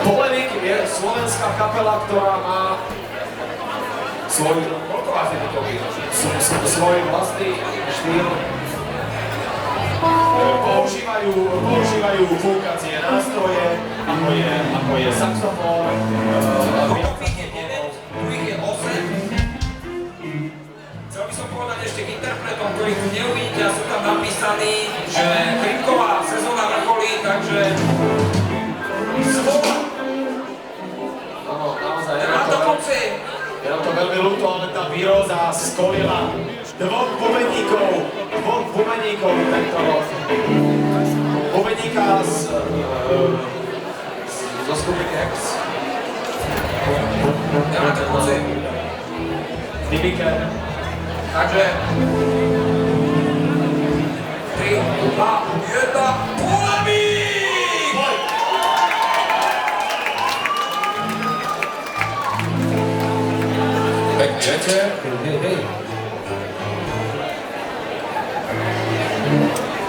Polemik je slovenská kapela, ktorá má svoj vlastný štýl. Používajú fúkacie nástroje, ako je saxofón, tu ich je 8. Chcel by som povedať ešte k interpretom, ktorých tu neuvidíte a sú tam napísaní, že chrípková sezóna vrcholí, takže svola. Áno, naozaj. Nemám to konci. Je nám to veľmi ľúto, ale tá výroza skolila dvoch bubeníkov tento rok. Bubeníka zo skupiny X. Nemám to konci. Dibike. Takže 3, 2, 1, polemík! Tak čete? Hej.